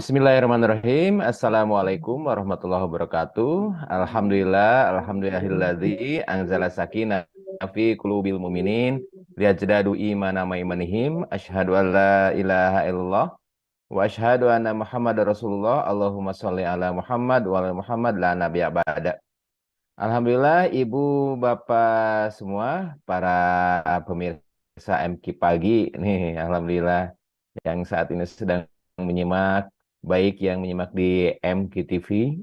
Bismillahirrahmanirrahim. Assalamualaikum warahmatullahi wabarakatuh. Alhamdulillahilladzi anzala sakinah fi qulubil mu'minin liyazdadu imana ma imanihim. Asyhadu an la ilaha illallah wa asyhadu anna Muhammadar Rasulullah. Allahumma sholli ala Muhammad wa ala Muhammad la nabiyya ba'da. Alhamdulillah Ibu Bapak semua para pemirsa MQ Pagi nih, alhamdulillah yang saat ini sedang menyimak, baik yang menyimak di MQ TV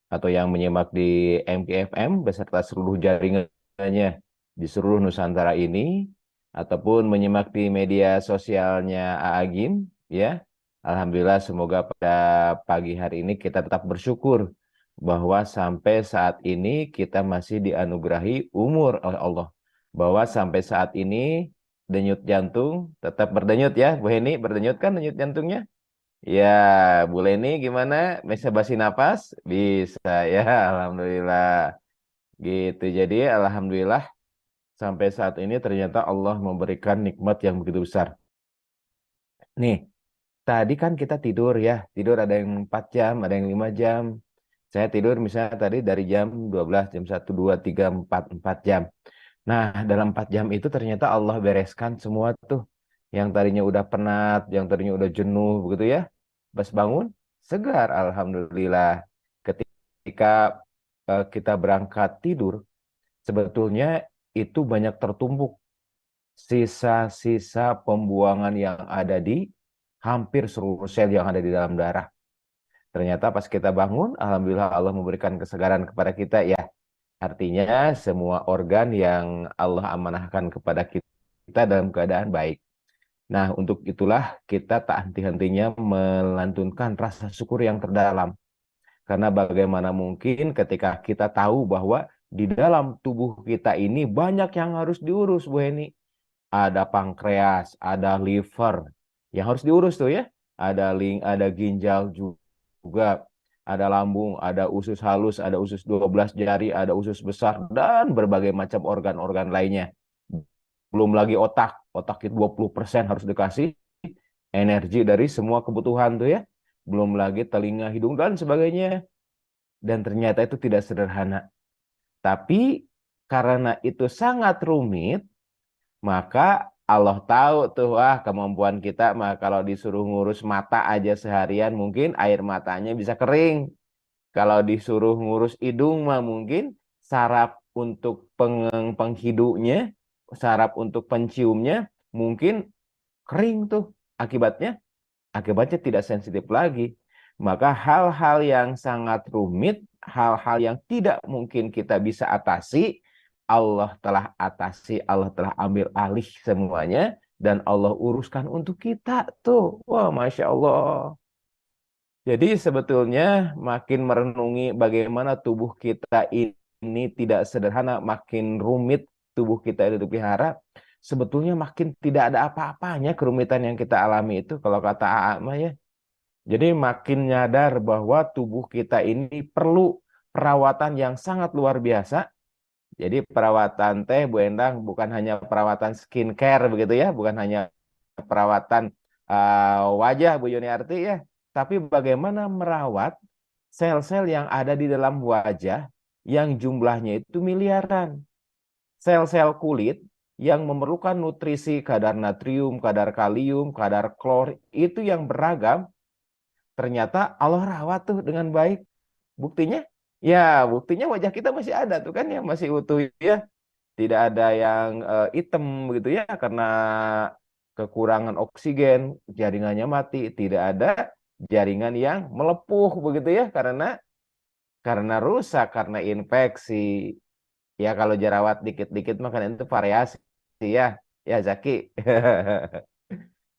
atau yang menyimak di MQ FM beserta seluruh jaringannya di seluruh Nusantara ini, ataupun menyimak di media sosialnya Aagim, ya. Alhamdulillah, semoga pada pagi hari ini kita tetap bersyukur bahwa sampai saat ini kita masih dianugerahi umur oleh Allah. Bahwa sampai saat ini denyut jantung tetap berdenyut ya, Bu Heni, berdenyut kan denyut jantungnya? Ya, Bu Leni gimana? Bisa basi napas? Bisa ya, alhamdulillah. Gitu. Jadi alhamdulillah sampai saat ini ternyata Allah memberikan nikmat yang begitu besar. Nih, tadi kan kita tidur ya. Tidur ada yang 4 jam, ada yang 5 jam. Saya tidur misalnya tadi dari jam 12, jam 1, 2, 3, 4 jam. Nah, dalam 4 jam itu ternyata Allah bereskan semua tuh. Yang tadinya udah penat, yang tadinya udah jenuh begitu ya. Pas bangun, segar alhamdulillah. Ketika kita berangkat tidur, sebetulnya itu banyak tertumpuk sisa-sisa pembuangan yang ada di hampir seluruh sel yang ada di dalam darah. Ternyata pas kita bangun, alhamdulillah Allah memberikan kesegaran kepada kita ya. Artinya semua organ yang Allah amanahkan kepada kita dalam keadaan baik. Nah, untuk itulah kita tak henti-hentinya melantunkan rasa syukur yang terdalam. Karena bagaimana mungkin ketika kita tahu bahwa di dalam tubuh kita ini banyak yang harus diurus, Bu Heni. Ada pankreas, ada liver yang harus diurus tuh ya. Ada ginjal juga, ada lambung, ada usus halus, ada usus 12 jari, ada usus besar dan berbagai macam organ-organ lainnya. Belum lagi otak. Otak itu 20% harus dikasih energi dari semua kebutuhan tuh ya. Belum lagi telinga, hidung dan sebagainya. Dan ternyata itu tidak sederhana. Tapi karena itu sangat rumit, maka Allah tahu tuh, wah kemampuan kita mah kalau disuruh ngurus mata aja seharian mungkin air matanya bisa kering. Kalau disuruh ngurus hidung mah mungkin saraf untuk penghidunya, saraf untuk penciumnya mungkin kering tuh. Akibatnya tidak sensitif lagi. Maka hal-hal yang sangat rumit, hal-hal yang tidak mungkin kita bisa atasi, Allah telah atasi, Allah telah ambil alih semuanya, dan Allah uruskan untuk kita tuh. Wah, Masya Allah. Jadi sebetulnya makin merenungi bagaimana tubuh kita ini tidak sederhana, makin rumit tubuh kita itu dipelihara, sebetulnya makin tidak ada apa-apanya kerumitan yang kita alami itu, kalau kata A'ama ya. Jadi makin nyadar bahwa tubuh kita ini perlu perawatan yang sangat luar biasa. Jadi perawatan teh Bu Endang bukan hanya perawatan skincare begitu ya, bukan hanya perawatan wajah Bu Yuniarti ya, tapi bagaimana merawat sel-sel yang ada di dalam wajah yang jumlahnya itu miliaran. Sel-sel kulit yang memerlukan nutrisi kadar natrium, kadar kalium, kadar klor itu yang beragam, ternyata Allah rawat tuh dengan baik. Buktinya, ya buktinya wajah kita masih ada tuh kan ya, masih utuh ya. Tidak ada yang hitam begitu ya karena kekurangan oksigen, jaringannya mati. Tidak ada jaringan yang melepuh begitu ya karena rusak, karena infeksi. Ya kalau jerawat dikit-dikit makan itu variasi ya. Ya Zaki.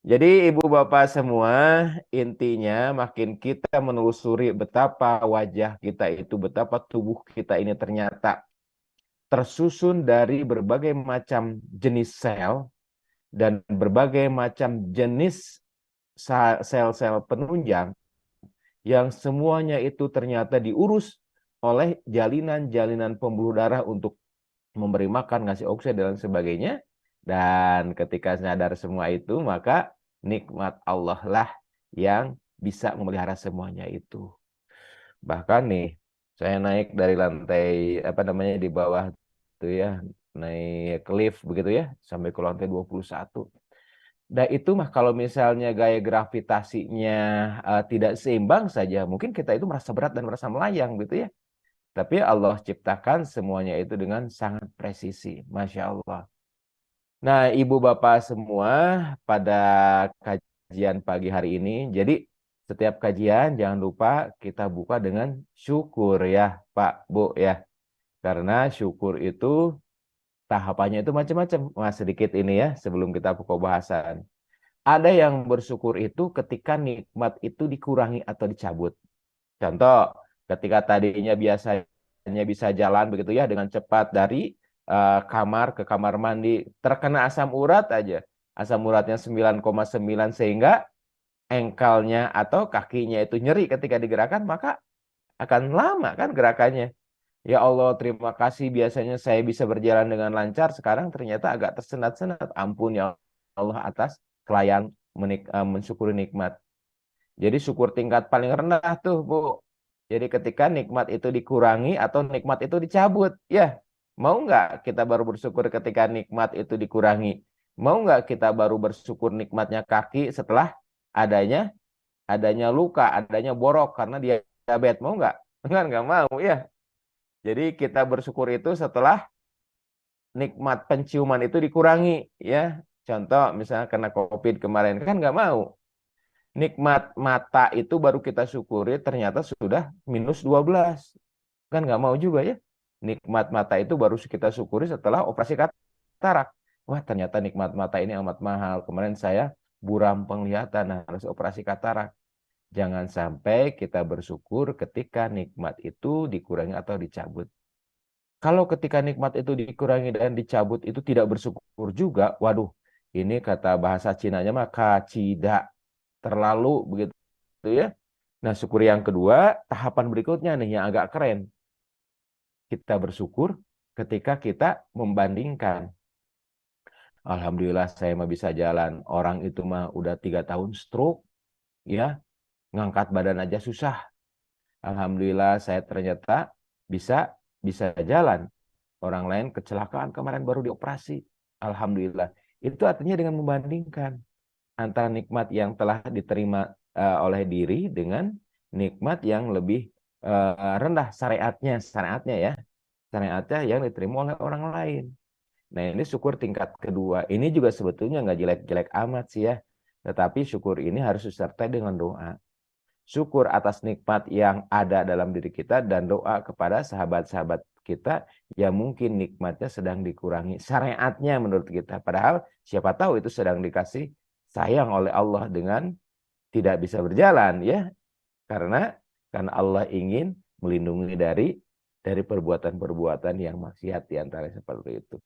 Jadi ibu bapak semua, intinya makin kita menelusuri betapa wajah kita itu, betapa tubuh kita ini ternyata tersusun dari berbagai macam jenis sel dan berbagai macam jenis sel-sel penunjang yang semuanya itu ternyata diurus oleh jalinan-jalinan pembuluh darah untuk memberi makan, ngasih oksigen dan sebagainya. Dan ketika sadar semua itu, maka nikmat Allah lah yang bisa memelihara semuanya itu. Bahkan nih, saya naik dari lantai apa namanya di bawah itu ya, naik lift begitu ya, sampai ke lantai 21. Nah itu mah kalau misalnya gaya gravitasinya tidak seimbang saja, mungkin kita itu merasa berat dan merasa melayang gitu ya. Tapi Allah ciptakan semuanya itu dengan sangat presisi, Masya Allah. Nah, ibu bapak semua pada kajian pagi hari ini, jadi setiap kajian jangan lupa kita buka dengan syukur ya, Pak, Bu ya. Karena syukur itu tahapannya itu macam-macam. Wah, sedikit ini ya sebelum kita buka bahasan. Ada yang bersyukur itu ketika nikmat itu dikurangi atau dicabut. Contoh, ketika tadinya biasanya bisa jalan begitu ya dengan cepat dari kamar ke kamar mandi, terkena asam urat aja. Asam uratnya 9,9 sehingga engkelnya atau kakinya itu nyeri ketika digerakkan, maka akan lama kan gerakannya. Ya Allah, terima kasih biasanya saya bisa berjalan dengan lancar, sekarang ternyata agak tersendat-sendat. Ampun ya Allah atas kelayan mensyukuri nikmat. Jadi syukur tingkat paling rendah tuh, Bu. Jadi ketika nikmat itu dikurangi atau nikmat itu dicabut, ya mau nggak kita baru bersyukur ketika nikmat itu dikurangi? Mau nggak kita baru bersyukur nikmatnya kaki setelah adanya adanya luka, adanya borok karena diabetes? Mau nggak? Nggak mau, ya. Jadi kita bersyukur itu setelah nikmat penciuman itu dikurangi, ya. Contoh misalnya kena COVID kemarin kan nggak mau. Nikmat mata itu baru kita syukuri ternyata sudah -12. Kan nggak mau juga ya. Nikmat mata itu baru kita syukuri setelah operasi katarak. Wah, ternyata nikmat mata ini amat mahal. Kemarin saya buram penglihatan, harus operasi katarak. Jangan sampai kita bersyukur ketika nikmat itu dikurangi atau dicabut. Kalau ketika nikmat itu dikurangi dan dicabut itu tidak bersyukur juga, waduh, ini kata bahasa Cinanya mah kacida, terlalu begitu ya. Nah, syukur yang kedua, tahapan berikutnya nih yang agak keren. Kita bersyukur ketika kita membandingkan. Alhamdulillah saya mah bisa jalan. Orang itu mah udah 3 tahun stroke, ya, ngangkat badan aja susah. Alhamdulillah saya ternyata bisa bisa jalan. Orang lain kecelakaan kemarin baru dioperasi. Alhamdulillah. Itu artinya dengan membandingkan antara nikmat yang telah diterima oleh diri dengan nikmat yang lebih rendah syariatnya ya. Syariatnya yang diterima oleh orang lain. Nah, ini syukur tingkat kedua. Ini juga sebetulnya nggak jelek-jelek amat sih ya. Tetapi syukur ini harus disertai dengan doa. Syukur atas nikmat yang ada dalam diri kita dan doa kepada sahabat-sahabat kita yang mungkin nikmatnya sedang dikurangi. Syariatnya menurut kita. Padahal siapa tahu itu sedang dikasih sayang oleh Allah dengan tidak bisa berjalan ya. Karena Allah ingin melindungi dari perbuatan-perbuatan yang maksiat di antara seperti itu.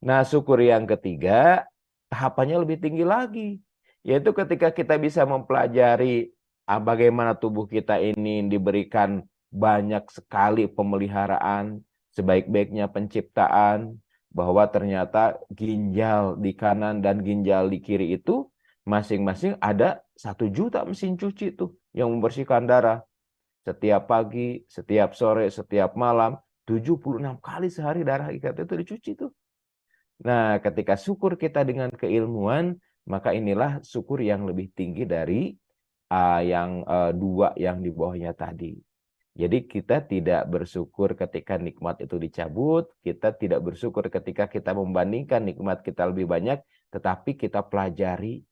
Nah, syukur yang ketiga, tahapannya lebih tinggi lagi. Yaitu ketika kita bisa mempelajari bagaimana tubuh kita ini diberikan banyak sekali pemeliharaan, sebaik-baiknya penciptaan, bahwa ternyata ginjal di kanan dan ginjal di kiri itu masing-masing ada 1 juta mesin cuci tuh yang membersihkan darah. Setiap pagi, setiap sore, setiap malam, 76 kali sehari darah kita itu dicuci tuh. Nah, ketika syukur kita dengan keilmuan, maka inilah syukur yang lebih tinggi dari yang dua yang di bawahnya tadi. Jadi kita tidak bersyukur ketika nikmat itu dicabut, kita tidak bersyukur ketika kita membandingkan nikmat kita lebih banyak, tetapi kita pelajari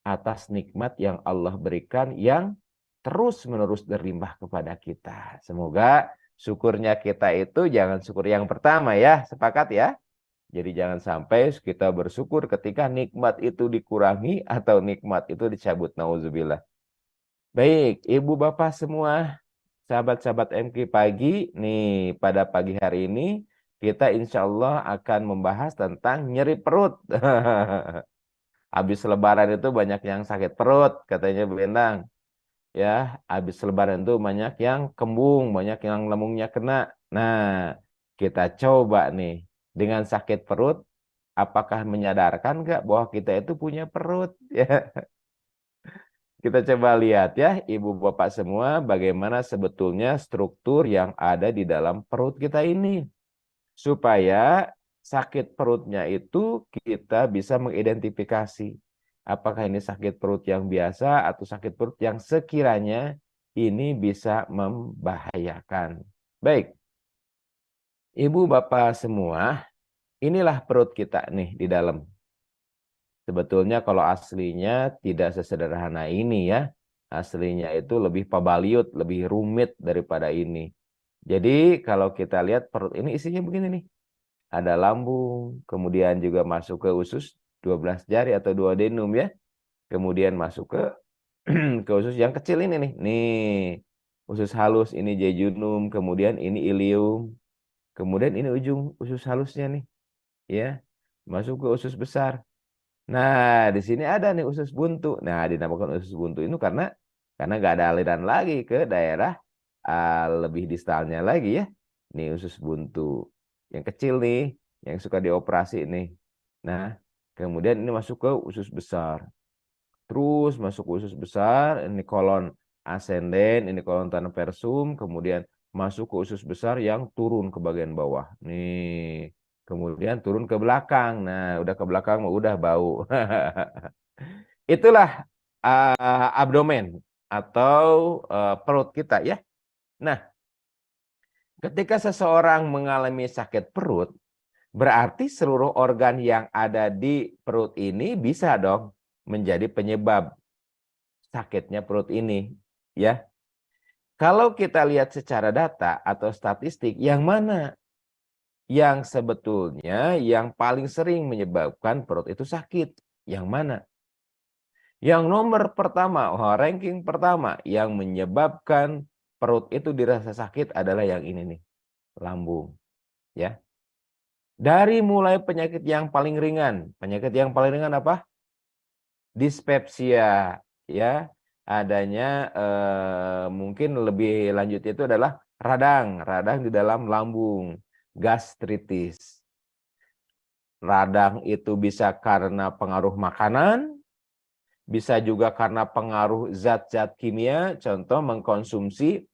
atas nikmat yang Allah berikan yang terus-menerus berlimpah kepada kita. Semoga syukurnya kita itu jangan syukur yang pertama ya, sepakat ya? Jadi jangan sampai kita bersyukur ketika nikmat itu dikurangi atau nikmat itu dicabut. Nauzubillah. Baik, ibu bapak semua, sahabat-sahabat MK pagi, nih pada pagi hari ini kita insya Allah akan membahas tentang nyeri perut. Habis lebaran itu banyak yang sakit perut, katanya Bu Endang. Ya, habis lebaran itu banyak yang kembung, banyak yang lambungnya kena. Nah, kita coba nih, dengan sakit perut, apakah menyadarkan nggak bahwa kita itu punya perut? Ya, Kita coba lihat ya, Ibu Bapak semua, bagaimana sebetulnya struktur yang ada di dalam perut kita ini. Supaya sakit perutnya itu kita bisa mengidentifikasi. Apakah ini sakit perut yang biasa atau sakit perut yang sekiranya ini bisa membahayakan. Baik, Ibu Bapak semua, inilah perut kita nih di dalam. Sebetulnya kalau aslinya tidak sesederhana ini ya. Aslinya itu lebih pabaliut, lebih rumit daripada ini. Jadi kalau kita lihat perut ini isinya begini nih. Ada lambung, kemudian juga masuk ke usus 12 jari atau duodenum ya. Kemudian masuk ke ke usus yang kecil ini nih. Nih, usus halus ini jejunum, kemudian ini ilium. Kemudian ini ujung usus halusnya nih, ya. Masuk ke usus besar. Nah, di sini ada nih usus buntu. Nah, dinamakan usus buntu itu karena nggak ada aliran lagi ke daerah lebih distalnya lagi ya. Nih usus buntu yang kecil nih, yang suka dioperasi nih. Nah, kemudian ini masuk ke usus besar. Terus masuk ke usus besar, ini kolon ascenden, ini kolon transversum, kemudian masuk ke usus besar yang turun ke bagian bawah. Nih, kemudian turun ke belakang. Nah, udah ke belakang udah bau. Itulah abdomen atau perut kita ya. Nah, ketika seseorang mengalami sakit perut, berarti seluruh organ yang ada di perut ini bisa dong menjadi penyebab sakitnya perut ini, ya. Kalau kita lihat secara data atau statistik, yang mana yang sebetulnya yang paling sering menyebabkan perut itu sakit? Yang mana? Yang nomor pertama, ranking pertama yang menyebabkan perut itu dirasa sakit adalah yang ini nih, lambung, ya. Dari mulai penyakit yang paling ringan apa? Dispepsia, ya. Adanya mungkin lebih lanjut itu adalah radang di dalam lambung, gastritis. Radang itu bisa karena pengaruh makanan, bisa juga karena pengaruh zat-zat kimia, contoh mengkonsumsi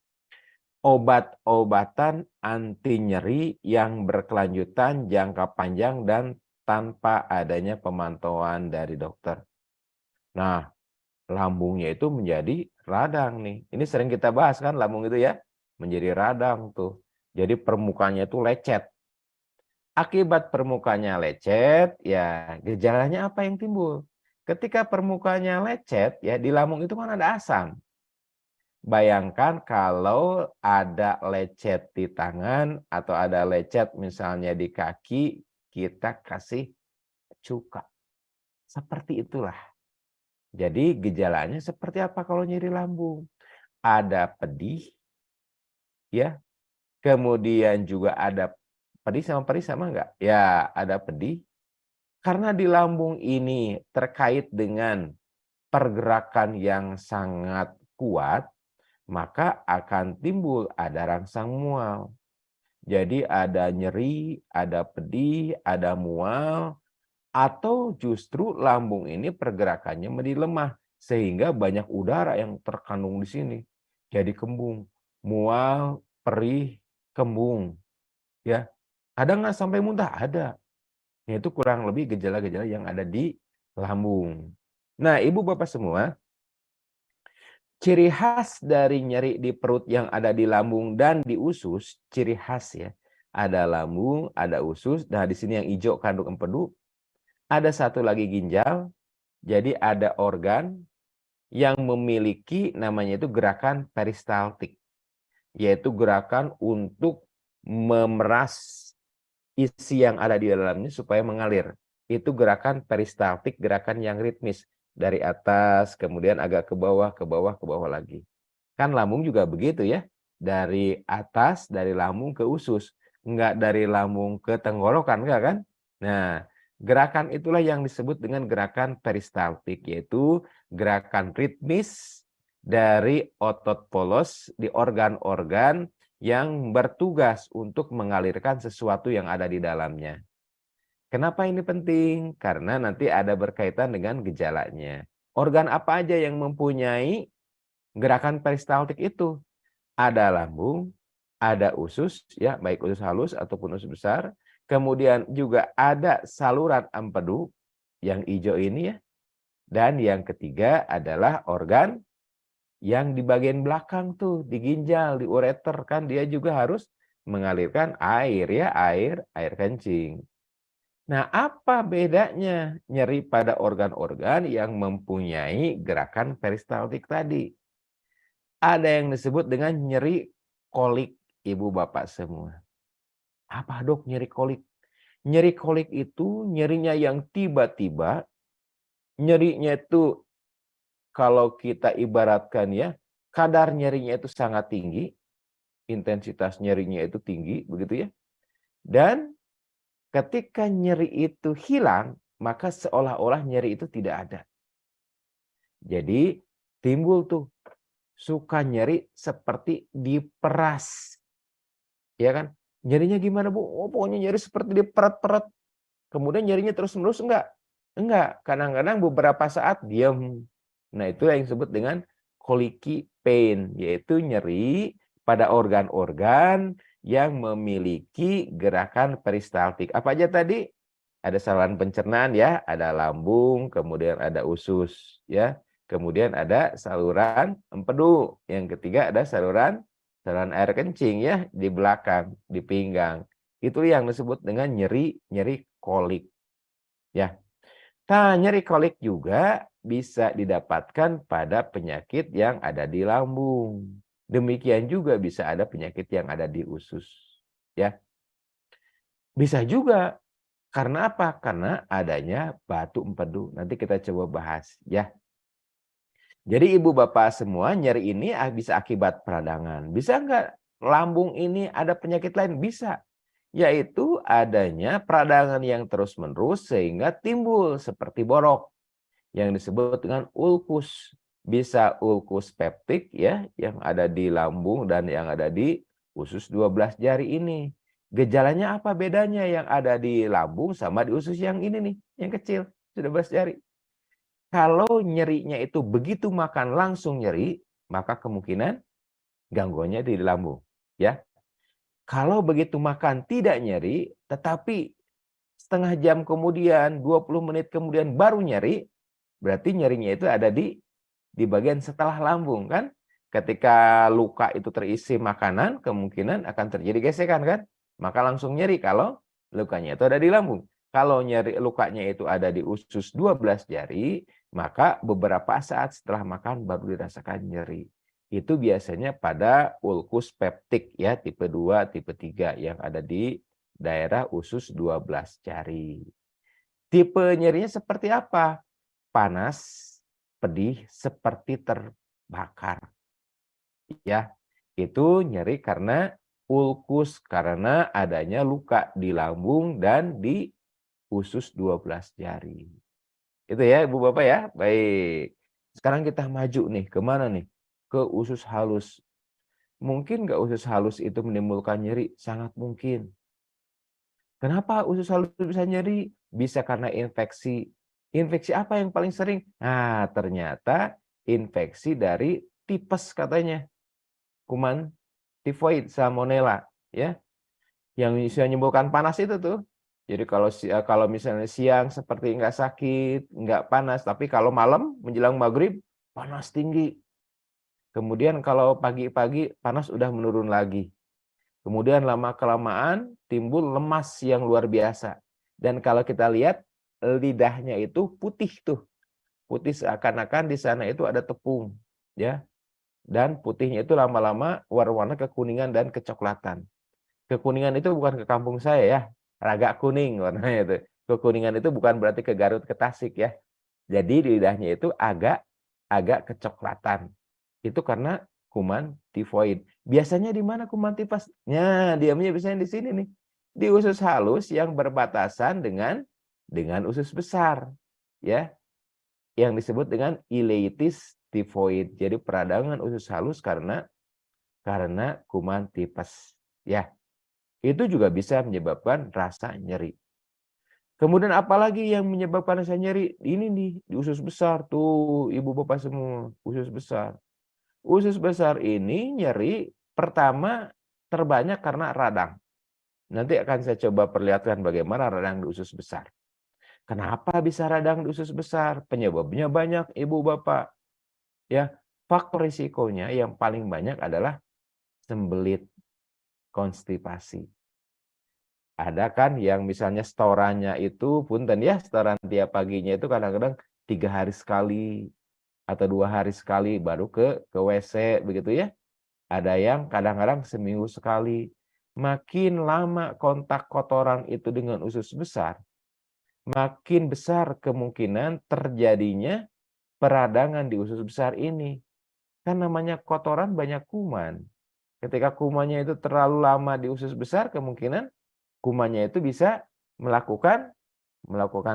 obat-obatan anti nyeri yang berkelanjutan, jangka panjang, dan tanpa adanya pemantauan dari dokter. Nah, lambungnya itu menjadi radang nih. Ini sering kita bahas kan lambung itu ya, menjadi radang tuh. Jadi permukaannya itu lecet. Akibat permukaannya lecet, ya gejalanya apa yang timbul? Ketika permukaannya lecet, ya di lambung itu kan ada asam. Bayangkan kalau ada lecet di tangan atau ada lecet misalnya di kaki, kita kasih cuka. Seperti itulah. Jadi gejalanya seperti apa kalau nyeri lambung? Ada pedih, ya. Kemudian juga ada pedih sama enggak? Ya, ada pedih. Karena di lambung ini terkait dengan pergerakan yang sangat kuat, maka akan timbul ada rangsang mual. Jadi ada nyeri, ada pedih, ada mual, atau justru lambung ini pergerakannya menjadi lemah sehingga banyak udara yang terkandung di sini. Jadi kembung, mual, perih, kembung, ya. Ada nggak sampai muntah? Ada. Itu kurang lebih gejala-gejala yang ada di lambung. Nah, Ibu Bapak semua, ciri khas dari nyeri di perut yang ada di lambung dan di usus, ciri khas ya. Ada lambung, ada usus. Nah, di sini yang hijau kandung empedu. Ada satu lagi ginjal. Jadi ada organ yang memiliki namanya itu gerakan peristaltik. Yaitu gerakan untuk memeras isi yang ada di dalamnya supaya mengalir. Itu gerakan peristaltik, gerakan yang ritmis. Dari atas, kemudian agak ke bawah, ke bawah, ke bawah lagi. Kan lambung juga begitu ya. Dari atas, dari lambung ke usus. Enggak dari lambung ke tenggorokan, enggak kan? Nah, gerakan itulah yang disebut dengan gerakan peristaltik. Yaitu gerakan ritmis dari otot polos di organ-organ yang bertugas untuk mengalirkan sesuatu yang ada di dalamnya. Kenapa ini penting? Karena nanti ada berkaitan dengan gejalanya. Organ apa aja yang mempunyai gerakan peristaltik itu? Ada lambung, ada usus, ya, baik usus halus ataupun usus besar. Kemudian juga ada saluran empedu yang hijau ini ya. Dan yang ketiga adalah organ yang di bagian belakang tuh, di ginjal, di ureter, kan dia juga harus mengalirkan air ya, air kencing. Nah, apa bedanya nyeri pada organ-organ yang mempunyai gerakan peristaltik tadi? Ada yang disebut dengan nyeri kolik, ibu bapak semua. Apa dok nyeri kolik? Nyeri kolik itu nyerinya yang tiba-tiba, nyerinya itu kalau kita ibaratkan ya, kadar nyerinya itu sangat tinggi, intensitas nyerinya itu tinggi, begitu ya. Dan ketika nyeri itu hilang, maka seolah-olah nyeri itu tidak ada. Jadi timbul tuh suka nyeri seperti diperas. Ya kan? Nyerinya gimana, Bu? Oh, pokoknya nyeri seperti diperat-perat. Kemudian nyerinya terus-menerus enggak? Enggak. Kadang-kadang beberapa saat diam. Nah, itu yang disebut dengan colicky pain, yaitu nyeri pada organ-organ yang memiliki gerakan peristaltik. Apa aja tadi? Ada saluran pencernaan ya, ada lambung, kemudian ada usus ya. Kemudian ada saluran empedu. Yang ketiga ada saluran air kencing ya di belakang, di pinggang. Itu yang disebut dengan nyeri kolik ya. Nah, nyeri kolik juga bisa didapatkan pada penyakit yang ada di lambung. Demikian juga bisa ada penyakit yang ada di usus ya. Bisa juga. Karena apa? Karena adanya batu empedu. Nanti kita coba bahas ya. Jadi ibu bapak semua, nyeri ini bisa akibat peradangan. Bisa nggak lambung ini ada penyakit lain? Bisa. Yaitu adanya peradangan yang terus-menerus sehingga timbul seperti borok yang disebut dengan ulkus. Bisa ulkus peptik ya, yang ada di lambung dan yang ada di usus 12 jari ini. Gejalanya apa bedanya yang ada di lambung sama di usus yang ini nih, yang kecil, 12 jari. Kalau nyerinya itu begitu makan langsung nyeri, maka kemungkinan gangguannya di lambung, ya. Kalau begitu makan tidak nyeri, tetapi setengah jam kemudian, 20 menit kemudian baru nyeri, berarti nyerinya itu ada di bagian setelah lambung kan. Ketika luka itu terisi makanan, kemungkinan akan terjadi gesekan kan. Maka langsung nyeri kalau lukanya itu ada di lambung. Kalau nyeri lukanya itu ada di usus 12 jari, maka beberapa saat setelah makan baru dirasakan nyeri. Itu biasanya pada ulkus peptik ya, tipe 2, tipe 3 yang ada di daerah usus 12 jari. Tipe nyerinya seperti apa? Panas, pedih, seperti terbakar. Ya, itu nyeri karena ulkus, karena adanya luka di lambung dan di usus 12 jari. Itu ya Ibu Bapak ya. Baik. Sekarang kita maju nih, kemana nih? Ke usus halus. Mungkin nggak usus halus itu menimbulkan nyeri? Sangat mungkin. Kenapa usus halus bisa nyeri? Bisa karena infeksi. Infeksi apa yang paling sering? Nah, ternyata infeksi dari tipes katanya. Kuman tifoid, salmonella, ya. Yang bisa menyembuhkan panas itu tuh. Jadi kalau misalnya siang seperti nggak sakit, nggak panas, tapi kalau malam menjelang maghrib panas tinggi. Kemudian kalau pagi-pagi panas udah menurun lagi. Kemudian lama-kelamaan timbul lemas yang luar biasa. Dan kalau kita lihat lidahnya itu putih tuh. Putih seakan-akan di sana itu ada tepung, ya. Dan putihnya itu lama-lama warna-warna kekuningan dan kecoklatan. Kekuningan itu bukan ke kampung saya ya. Agak kuning warnanya itu. Kekuningan itu bukan berarti ke Garut, ke Tasik ya. Jadi lidahnya itu agak kecoklatan. Itu karena kuman tifoid. Biasanya di mana kuman tipes? Nah, diamnya biasanya di sini nih. Di usus halus yang berbatasan dengan usus besar. Ya, yang disebut dengan ileitis tifoid. Jadi peradangan usus halus karena kuman tipes. Ya, itu juga bisa menyebabkan rasa nyeri. Kemudian apalagi yang menyebabkan saya nyeri? Ini nih, di usus besar. Tuh, ibu bapak semua, usus besar. Usus besar ini nyeri pertama terbanyak karena radang. Nanti akan saya coba perlihatkan bagaimana radang di usus besar. Kenapa bisa radang di usus besar? Penyebabnya banyak, ibu bapak. Ya, faktor risikonya yang paling banyak adalah sembelit, konstipasi. Ada kan yang misalnya setorannya itu, punten ya, setoran tiap paginya itu kadang-kadang 3 hari sekali atau 2 hari sekali baru ke WC begitu ya. Ada yang kadang-kadang seminggu sekali. Makin lama kontak kotoran itu dengan usus besar, makin besar kemungkinan terjadinya peradangan di usus besar ini. Kan namanya kotoran banyak kuman. Ketika kumannya itu terlalu lama di usus besar, kemungkinan kumannya itu bisa melakukan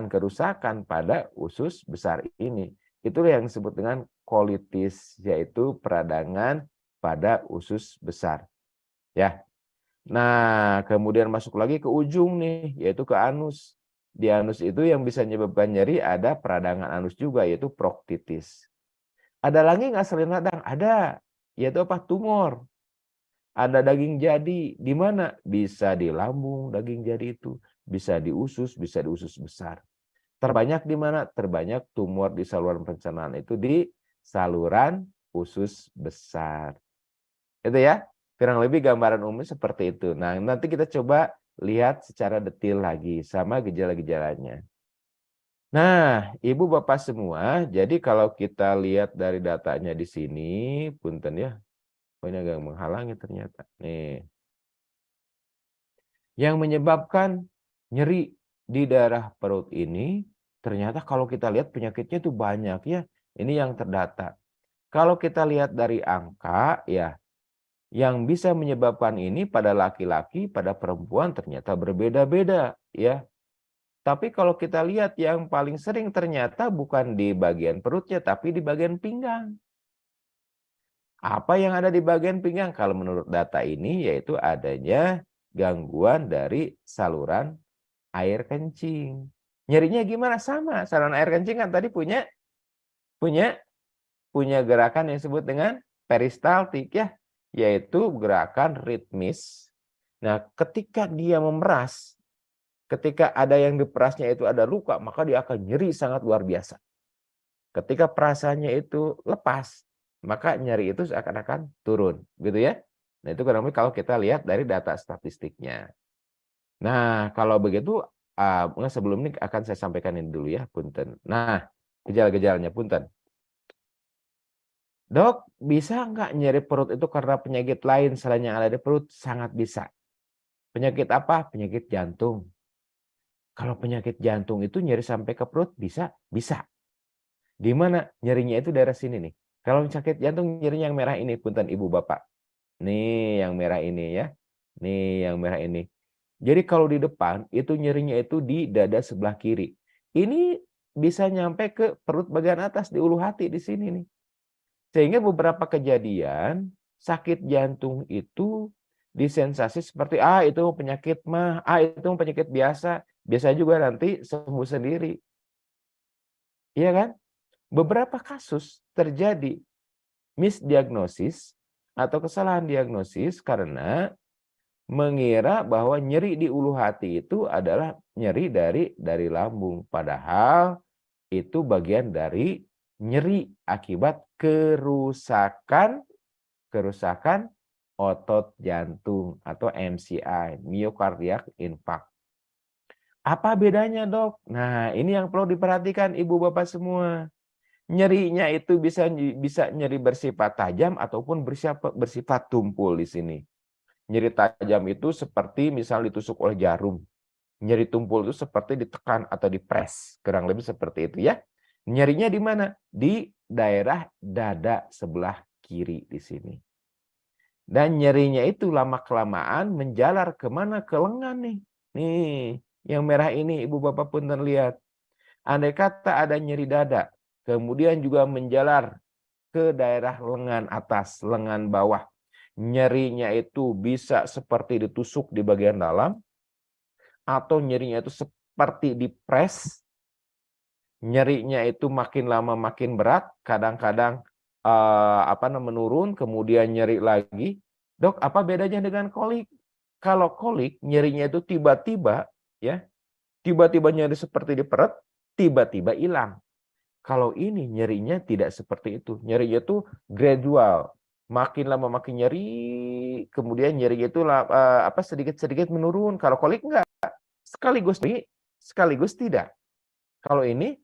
kerusakan pada usus besar ini. Itulah yang disebut dengan kolitis, yaitu peradangan pada usus besar. Ya. Nah, kemudian masuk lagi ke ujung nih, yaitu ke anus. Di anus itu yang bisa menyebabkan nyeri ada peradangan anus juga, yaitu proktitis. Ada lagi nggak selain radang? Ada, yaitu apa? Tumor. Ada daging jadi, di mana? Bisa di lambung daging jadi itu, bisa di usus besar. Terbanyak di mana? Terbanyak tumor di saluran pencernaan itu di saluran usus besar. Itu ya, kurang lebih gambaran umum seperti itu. Nah, nanti kita coba lihat secara detail lagi sama gejala-gejalanya. Nah, Ibu Bapak semua, jadi kalau kita lihat dari datanya di sini, punten ya, oh ini agak menghalangi ternyata. Nih, yang menyebabkan nyeri di daerah perut ini, ternyata kalau kita lihat penyakitnya itu banyak ya. Ini yang terdata. Kalau kita lihat dari angka ya, yang bisa menyebabkan ini pada laki-laki, pada perempuan ternyata berbeda-beda ya. Tapi kalau kita lihat yang paling sering ternyata bukan di bagian perutnya, tapi di bagian pinggang. Apa yang ada di bagian pinggang? Kalau menurut data ini yaitu adanya gangguan dari saluran air kencing. Nyerinya gimana? Sama, saluran air kencing kan tadi punya punya punya gerakan yang disebut dengan peristaltik ya, yaitu gerakan ritmis. Nah, ketika dia memeras, ketika ada yang diperasnya itu ada luka, maka dia akan nyeri sangat luar biasa. Ketika perasaannya itu lepas, maka nyeri itu seakan-akan turun, gitu ya. Nah, itu kurang lebih kalau kita lihat dari data statistiknya. Nah, kalau begitu, sebelum ini akan saya sampaikan ini dulu ya, punten. Nah, gejala-gejalanya, punten. Dok, bisa nggak nyeri perut itu karena penyakit lain selain yang ada di perut? Sangat bisa. Penyakit apa? Penyakit jantung. Kalau penyakit jantung itu nyeri sampai ke perut, bisa? Bisa. Di mana nyerinya itu daerah sini nih. Kalau sakit jantung nyerinya yang merah ini, punten ibu bapak. Nih yang merah ini ya. Nih yang merah ini. Jadi kalau di depan itu nyerinya itu di dada sebelah kiri. Ini bisa nyampe ke perut bagian atas di ulu hati di sini nih. Sehingga beberapa kejadian sakit jantung itu disensasi seperti itu penyakit mah, itu penyakit biasa. Biasa juga nanti sembuh sendiri. Iya kan? Beberapa kasus terjadi misdiagnosis atau kesalahan diagnosis karena mengira bahwa nyeri di ulu hati itu adalah nyeri dari lambung. Padahal itu bagian dari nyeri akibat kerusakan otot jantung atau MCI, myocardial infarct. Apa bedanya, Dok? Nah, ini yang perlu diperhatikan Ibu Bapak semua. Nyerinya itu bisa nyeri bersifat tajam ataupun bersifat tumpul di sini. Nyeri tajam itu seperti misal ditusuk oleh jarum. Nyeri tumpul itu seperti ditekan atau dipres, kurang lebih seperti itu ya. Nyerinya di mana? Di daerah dada sebelah kiri di sini. Dan nyerinya itu lama-kelamaan menjalar kemana? Ke lengan nih. Nih, yang merah ini Ibu Bapak punten lihat. Andai kata ada nyeri dada, kemudian juga menjalar ke daerah lengan atas, lengan bawah. Nyerinya itu bisa seperti ditusuk di bagian dalam, atau nyerinya itu seperti dipres, nyerinya itu makin lama makin berat, kadang-kadang menurun, kemudian nyeri lagi. Dok, apa bedanya dengan kolik? Kalau kolik nyerinya itu tiba-tiba, ya, tiba-tiba nyeri seperti di perut, tiba-tiba hilang. Kalau ini nyerinya tidak seperti itu. Nyerinya itu gradual, makin lama makin nyeri, kemudian nyerinya itu sedikit-sedikit menurun. Kalau kolik enggak, sekaligus nyeri, sekaligus tidak. Kalau ini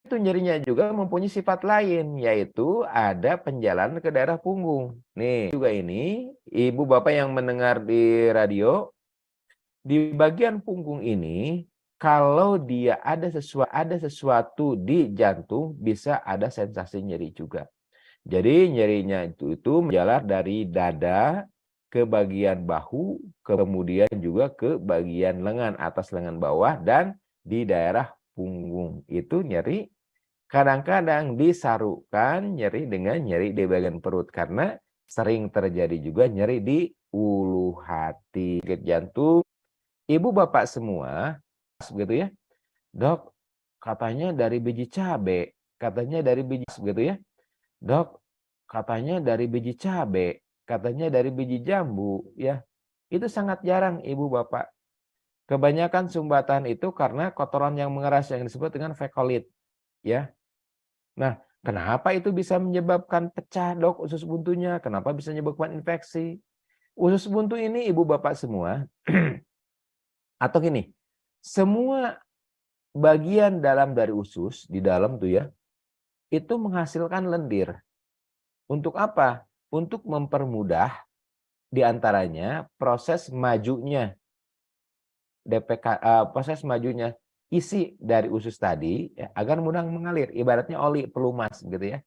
itu nyerinya juga mempunyai sifat lain, yaitu ada penjalanan ke daerah punggung. Nih, juga ini, ibu bapak yang mendengar di radio, di bagian punggung ini, kalau dia ada sesuatu di jantung, bisa ada sensasi nyeri juga. Jadi nyerinya itu menjalar dari dada ke bagian bahu, kemudian juga ke bagian lengan, atas lengan bawah, dan di daerah punggung. Itu nyeri kadang-kadang disarukan nyeri dengan nyeri di bagian perut, karena sering terjadi juga nyeri di ulu hati. Sakit jantung, ibu bapak semua, begitu ya, dok, katanya dari biji cabe, katanya dari biji, begitu ya, dok, katanya dari biji cabe, katanya dari biji jambu, ya, itu sangat jarang ibu bapak. Kebanyakan sumbatan itu karena kotoran yang mengeras yang disebut dengan fekolit, ya. Nah, kenapa itu bisa menyebabkan pecah, dok, usus buntunya? Kenapa bisa menyebabkan infeksi? Usus buntu ini ibu bapak semua, atau gini, semua bagian dalam dari usus, di dalam tuh ya, itu menghasilkan lendir. Untuk apa? Untuk mempermudah diantaranya proses majunya proses majunya isi dari usus tadi, ya, agar mudah mengalir. Ibaratnya oli pelumas gitu ya.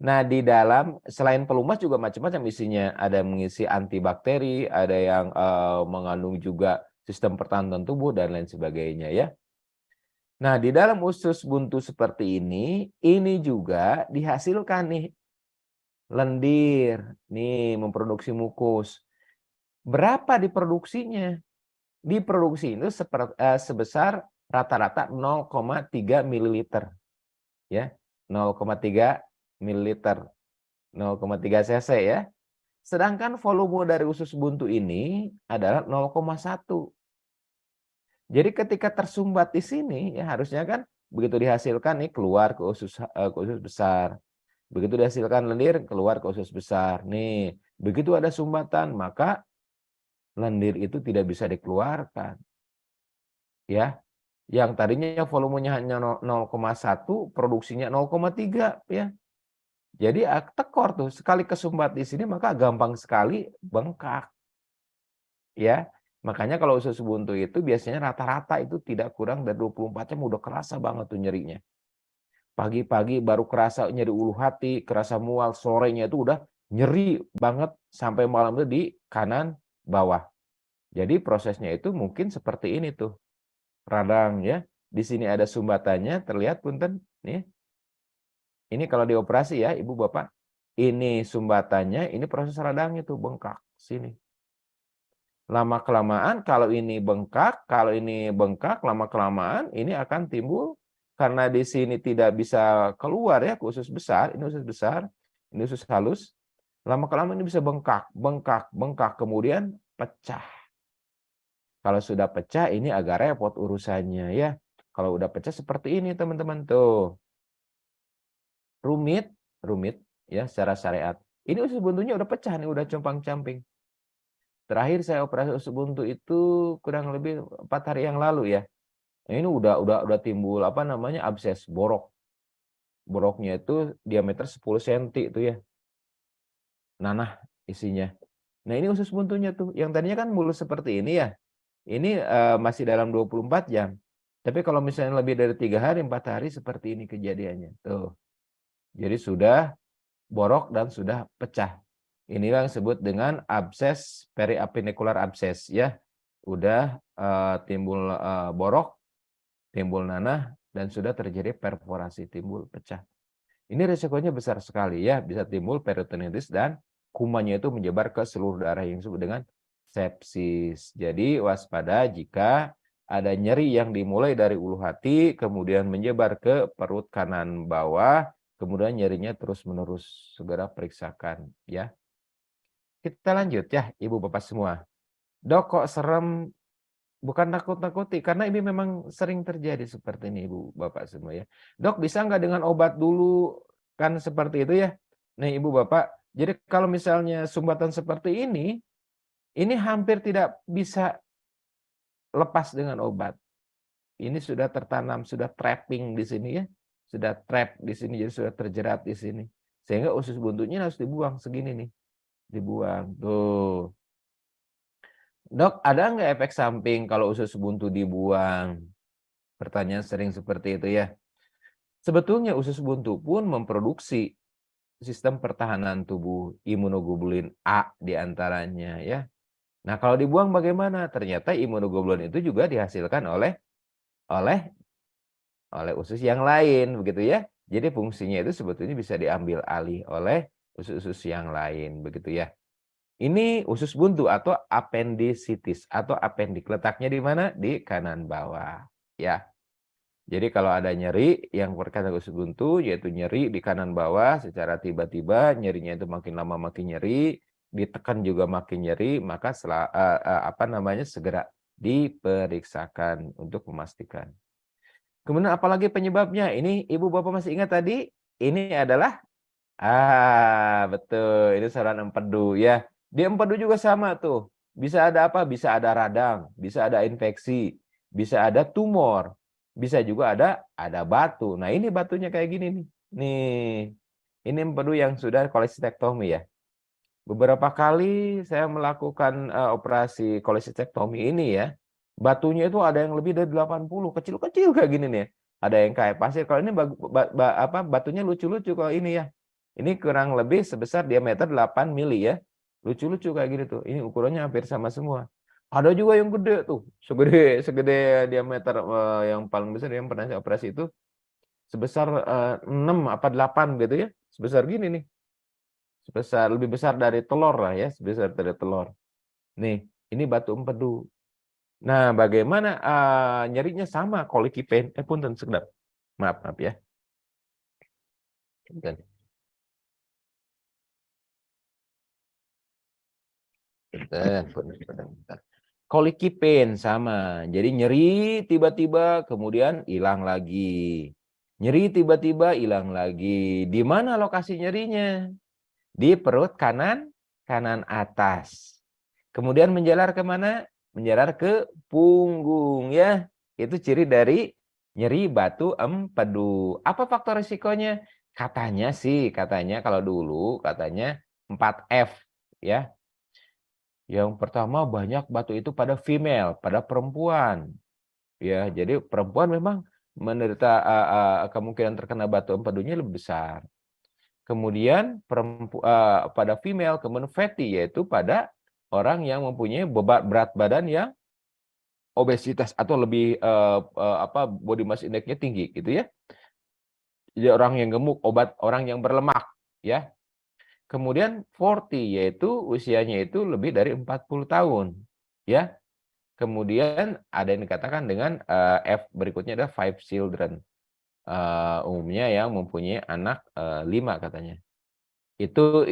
Nah, di dalam selain pelumas juga macam-macam isinya. Ada yang mengisi antibakteri, ada yang mengandung juga sistem pertahanan tubuh dan lain sebagainya ya. Nah, di dalam usus buntu seperti ini juga dihasilkan nih lendir, nih memproduksi mukus. Berapa diproduksinya? Diproduksi itu sebesar rata-rata 0,3 ml ya. 0,3 ml. 0,3 cc ya. Sedangkan volume dari usus buntu ini adalah 0,1. Jadi ketika tersumbat di sini ya harusnya kan begitu dihasilkan nih keluar ke usus besar. Begitu dihasilkan lendir keluar ke usus besar. Nih, begitu ada sumbatan maka lendir itu tidak bisa dikeluarkan. Ya. Yang tadinya volumenya hanya 0,1, produksinya 0,3 ya. Jadi tekor tuh, sekali kesumbat di sini maka gampang sekali bengkak. Ya. Makanya kalau usus buntu itu biasanya rata-rata itu tidak kurang dari 24 jam udah kerasa banget tuh nyerinya. Pagi-pagi baru kerasa nyeri ulu hati, kerasa mual, sorenya itu udah nyeri banget sampai malam itu di kanan bawah. Jadi prosesnya itu mungkin seperti ini tuh. Radang ya. Di sini ada sumbatannya, terlihat punten nih. Ini kalau dioperasi ya, Ibu Bapak. Ini sumbatannya, ini proses radang itu bengkak sini. Lama-kelamaan kalau ini bengkak, lama-kelamaan ini akan timbul karena di sini tidak bisa keluar ya ke usus besar, ini usus besar, ini usus halus. Lama-kelamaan ini bisa bengkak, bengkak, bengkak, kemudian pecah. Kalau sudah pecah ini agak repot urusannya ya. Kalau udah pecah seperti ini teman-teman tuh. Rumit, rumit ya secara syariat. Ini usus buntunya udah pecah nih, udah compang-camping. Terakhir saya operasi usus buntu itu kurang lebih 4 hari yang lalu ya. Nah, ini udah timbul apa namanya abses, borok. Boroknya itu diameter 10 cm itu ya. Nanah isinya. Nah, ini usus buntunya tuh. Yang tadinya kan mulus seperti ini ya. Ini masih dalam 24 jam. Tapi kalau misalnya lebih dari 3 hari, 4 hari seperti ini kejadiannya. Tuh. Jadi sudah borok dan sudah pecah. Inilah yang disebut dengan abses, periapinikular abses ya. Udah timbul borok, timbul nanah, dan sudah terjadi perforasi, timbul pecah. Ini risikonya besar sekali ya, bisa timbul peritonitis dan kumannya itu menyebar ke seluruh darah yang disebut dengan sepsis. Jadi waspada jika ada nyeri yang dimulai dari ulu hati, kemudian menyebar ke perut kanan bawah, kemudian nyerinya terus-menerus. Segera periksakan ya. Kita lanjut ya, Ibu Bapak semua. Dok, kok serem? Bukan nakut-nakuti, karena ini memang sering terjadi seperti ini Ibu Bapak semua ya. Dok, bisa nggak dengan obat dulu? Kan seperti itu ya. Nih Ibu Bapak, jadi kalau misalnya sumbatan seperti ini hampir tidak bisa lepas dengan obat. Ini sudah tertanam, sudah trapping di sini ya. Sudah trap di sini, jadi sudah terjerat di sini. Sehingga usus buntunya harus dibuang segini nih. Dibuang, tuh. Dok, ada nggak efek samping kalau usus buntu dibuang? Pertanyaan sering seperti itu ya. Sebetulnya usus buntu pun memproduksi sistem pertahanan tubuh, imunoglobulin A diantaranya ya. Nah kalau dibuang bagaimana? Ternyata imunoglobulin itu juga dihasilkan oleh usus yang lain begitu ya. Jadi fungsinya itu sebetulnya bisa diambil alih oleh usus-usus yang lain begitu ya. Ini usus buntu atau appendicitis atau appendik. Letaknya di mana? Di kanan bawah ya. Jadi kalau ada nyeri yang berkaitan dengan usus buntu, yaitu nyeri di kanan bawah secara tiba-tiba, nyerinya itu makin lama makin nyeri, ditekan juga makin nyeri, maka segera diperiksakan untuk memastikan. Kemudian apalagi penyebabnya? Ini Ibu Bapak masih ingat tadi? Ini adalah betul, ini saluran empedu ya. Di empedu juga sama tuh. Bisa ada apa? Bisa ada radang, bisa ada infeksi, bisa ada tumor, bisa juga ada batu. Nah, ini batunya kayak gini nih. Nih. Ini empedu yang sudah kolesistektomi ya. Beberapa kali saya melakukan operasi kolesistektomi ini ya. Batunya itu ada yang lebih dari 80, kecil-kecil kayak gini nih. Ada yang kayak pasir. Kalau ini batunya lucu-lucu kalau ini ya. Ini kurang lebih sebesar diameter 8 mili ya. Lucu-lucu kayak gini tuh. Ini ukurannya hampir sama semua. Ada juga yang gede tuh. Segede diameter yang paling besar yang pernah saya operasi itu sebesar 6 apa 8 gitu ya. Sebesar gini nih. Sebesar lebih besar dari telur lah ya, sebesar dari telur. Nih, ini batu empedu. Nah, bagaimana nyerinya sama colicky pain? Punten sekedap. Maaf ya. Bentar. Bentar. Colicky pain sama. Jadi nyeri tiba-tiba kemudian hilang lagi. Nyeri tiba-tiba hilang lagi. Di mana lokasi nyerinya? Di perut kanan atas. Kemudian menjalar kemana? Menjalar ke punggung ya. Itu ciri dari nyeri batu empedu. Apa faktor risikonya? Katanya kalau dulu katanya 4F ya. Yang pertama banyak batu itu pada female, pada perempuan. Ya, jadi perempuan memang menderita kemungkinan terkena batu empedunya lebih besar. Kemudian pada female, kemudian fatty yaitu pada orang yang mempunyai berat badan yang obesitas atau lebih body mass index-nya tinggi gitu ya. Jadi orang yang gemuk, orang yang berlemak ya. Kemudian 40 yaitu usianya itu lebih dari 40 tahun ya. Kemudian ada yang dikatakan dengan F berikutnya ada 5 children. Umumnya yang mempunyai anak 5 katanya. Itu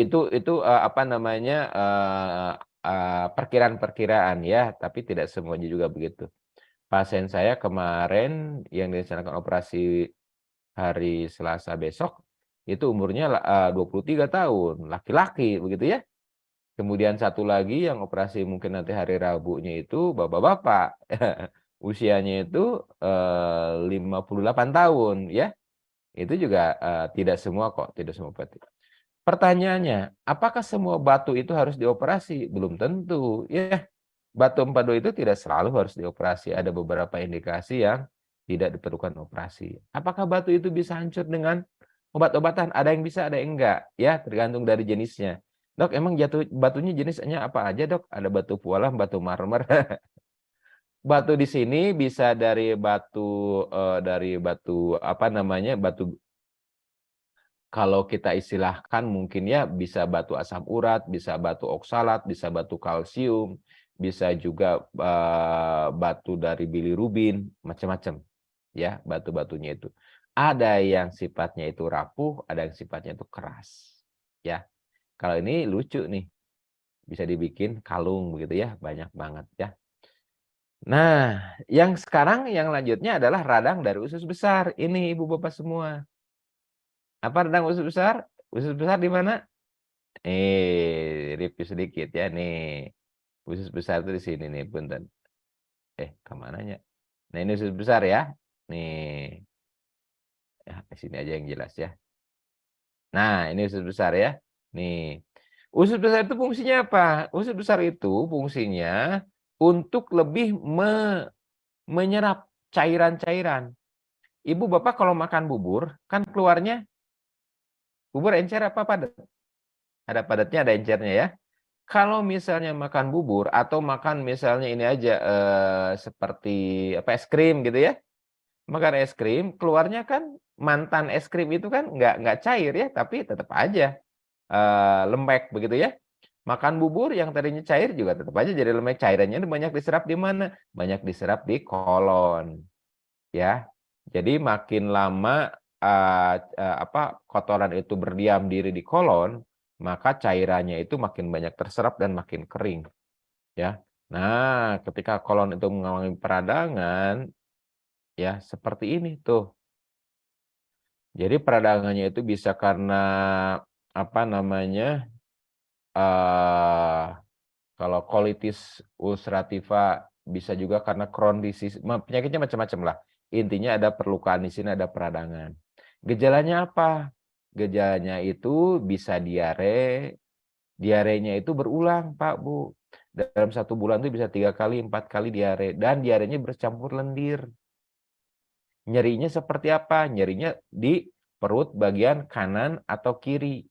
perkiraan-perkiraan ya, tapi tidak semuanya juga begitu. Pasien saya kemarin yang direncanakan operasi hari Selasa besok itu umurnya 23 tahun, laki-laki begitu ya. Kemudian satu lagi yang operasi mungkin nanti hari Rabunya itu bapak-bapak. Usianya itu 58 tahun ya. Itu juga tidak semua kok, tidak semua berarti. Pertanyaannya, apakah semua batu itu harus dioperasi? Belum tentu. Ya, batu empedu itu tidak selalu harus dioperasi. Ada beberapa indikasi yang tidak diperlukan operasi. Apakah batu itu bisa hancur dengan Obat-obatan ada yang bisa, ada yang enggak, ya tergantung dari jenisnya. Dok, emang batunya jenisnya apa aja, Dok? Ada batu pualam, batu marmer. Batu di sini bisa dari batu apa namanya? Batu, kalau kita istilahkan mungkin ya bisa batu asam urat, bisa batu oksalat, bisa batu kalsium, bisa juga batu dari bilirubin, macam-macam ya batu-batunya itu. Ada yang sifatnya itu rapuh, ada yang sifatnya itu keras. Ya, kalau ini lucu nih, bisa dibikin kalung begitu ya, banyak banget ya. Nah, yang sekarang yang lanjutnya adalah radang dari usus besar. Ini ibu bapak semua. Apa radang usus besar? Usus besar di mana? Review sedikit ya nih. Usus besar itu di sini nih, punten. Kemananya? Nah, ini usus besar ya. Nih, ya, di sini aja yang jelas ya. Nah, ini usus besar ya. Nih, usus besar itu fungsinya apa? Usus besar itu fungsinya untuk lebih menyerap cairan-cairan. Ibu bapak kalau makan bubur, kan keluarnya bubur encer apa padat? Ada padatnya, ada encernya ya. Kalau misalnya makan bubur atau makan misalnya ini aja seperti apa es krim gitu ya. Makan es krim, keluarnya kan mantan es krim itu kan nggak cair ya, tapi tetap aja lembek begitu ya. Makan bubur yang tadinya cair juga tetap aja jadi lembek. Cairannya itu banyak diserap di mana? Banyak diserap di kolon, ya. Jadi makin lama kotoran itu berdiam diri di kolon, maka cairannya itu makin banyak terserap dan makin kering, ya. Nah, ketika kolon itu mengalami peradangan, ya seperti ini tuh. Jadi peradangannya itu bisa karena apa namanya? eh Kalau colitis ulcerativa bisa juga karena Crohn disease, penyakitnya macam-macam lah. Intinya ada perlukaan di sini, ada peradangan. Gejalanya apa? Gejalanya itu bisa diare, diarenya itu berulang, Pak, Bu. Dalam 1 bulan itu bisa 3 kali, 4 kali diare, dan diarenya bercampur lendir. Nyerinya seperti apa? Nyerinya di perut bagian kanan atau kiri,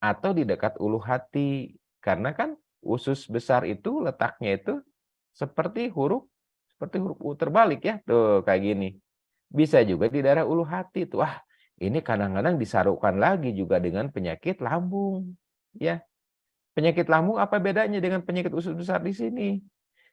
atau di dekat ulu hati. Karena kan usus besar itu letaknya itu seperti huruf U terbalik ya. Tuh kayak gini. Bisa juga di daerah ulu hati tuh. Wah, ini kadang-kadang disarukan lagi juga dengan penyakit lambung. Ya, penyakit lambung apa bedanya dengan penyakit usus besar di sini?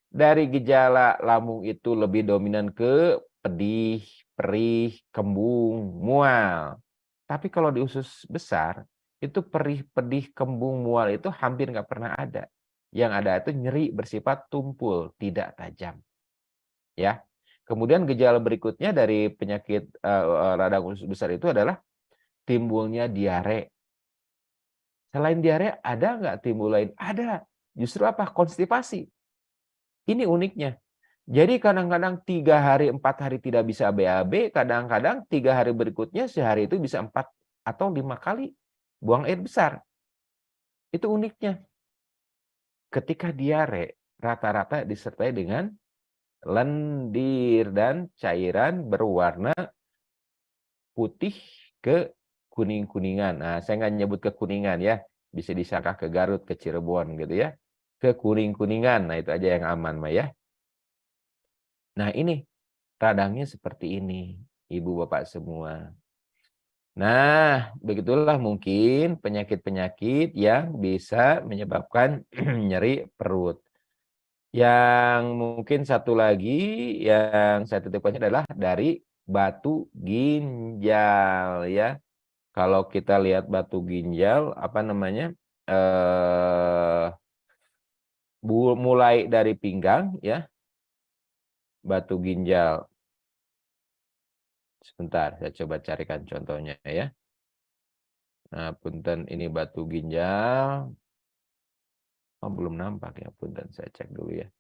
Dari gejala lambung itu lebih dominan ke pedih, perih, kembung, mual. Tapi kalau di usus besar, itu perih, pedih, kembung, mual itu hampir nggak pernah ada. Yang ada itu nyeri bersifat tumpul, tidak tajam. Ya. Kemudian gejala berikutnya dari penyakit radang usus besar itu adalah timbulnya diare. Selain diare, ada nggak timbul lain? Ada. Justru apa? Konstipasi. Ini uniknya. Jadi kadang-kadang 3 hari, 4 hari tidak bisa BAB, kadang-kadang 3 hari berikutnya sehari itu bisa 4 atau 5 kali buang air besar. Itu uniknya. Ketika diare, rata-rata disertai dengan lendir dan cairan berwarna putih ke kuning-kuningan. Nah, saya nggak nyebut ke kuningan ya. Bisa disangka ke Garut, ke Cirebon gitu ya. Ke kuning-kuningan. Nah, itu aja yang aman, Mah ya. Nah, ini radangnya seperti ini, Ibu Bapak semua. Nah, begitulah mungkin penyakit-penyakit yang bisa menyebabkan nyeri perut. Yang mungkin satu lagi yang saya titipkan adalah dari batu ginjal ya. Kalau kita lihat batu ginjal apa namanya? Mulai dari pinggang ya, batu ginjal. Sebentar, saya coba carikan contohnya ya. Nah, punten ini batu ginjal. Oh, belum nampak ya, punten saya cek dulu ya.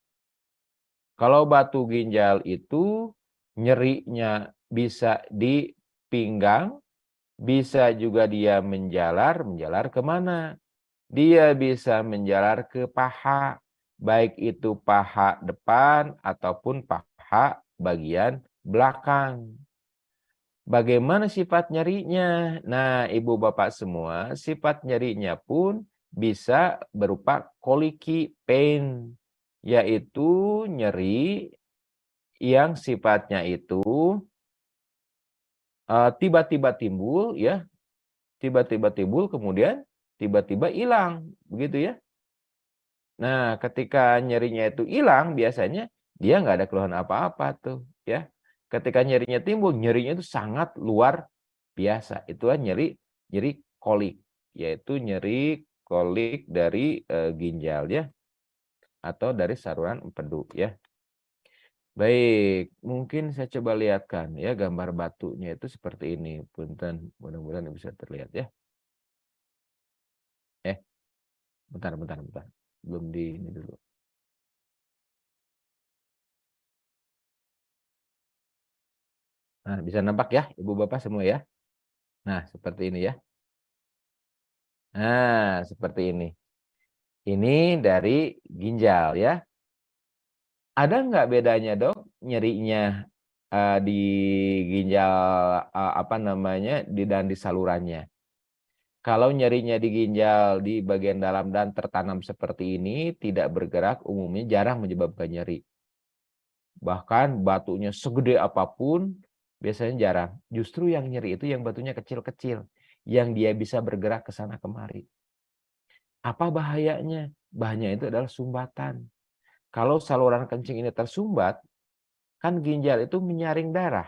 Kalau batu ginjal itu nyerinya bisa di pinggang, bisa juga dia menjalar kemana? Dia bisa menjalar ke paha, baik itu paha depan ataupun paha bagian belakang. Bagaimana sifat nyerinya? Nah, Ibu Bapak semua, sifat nyerinya pun bisa berupa colicky pain, yaitu nyeri yang sifatnya itu tiba-tiba timbul ya, tiba-tiba timbul kemudian tiba-tiba hilang, begitu ya. Nah, ketika nyerinya itu hilang, biasanya dia nggak ada keluhan apa-apa tuh, ya. Ketika nyerinya timbul, nyerinya itu sangat luar biasa. Itulah nyeri nyeri kolik, yaitu nyeri kolik dari ginjal ya, atau dari saluran empedu ya. Baik, mungkin saya coba lihatkan ya gambar batunya itu seperti ini. Punten, mudah-mudahan bisa terlihat ya. Eh, bentar. Belum di ini dulu. Nah, bisa nampak ya, Ibu Bapak semua ya. Nah, seperti ini ya. Nah, seperti ini. Ini dari ginjal ya. Ada nggak bedanya dok nyerinya di ginjal apa namanya dan di salurannya? Kalau nyerinya di ginjal di bagian dalam dan tertanam seperti ini tidak bergerak umumnya jarang menyebabkan nyeri. Bahkan batunya segede apapun biasanya jarang. Justru yang nyeri itu yang batunya kecil-kecil yang dia bisa bergerak ke sana kemari. Apa bahayanya? Bahayanya itu adalah sumbatan. Kalau saluran kencing ini tersumbat, kan ginjal itu menyaring darah.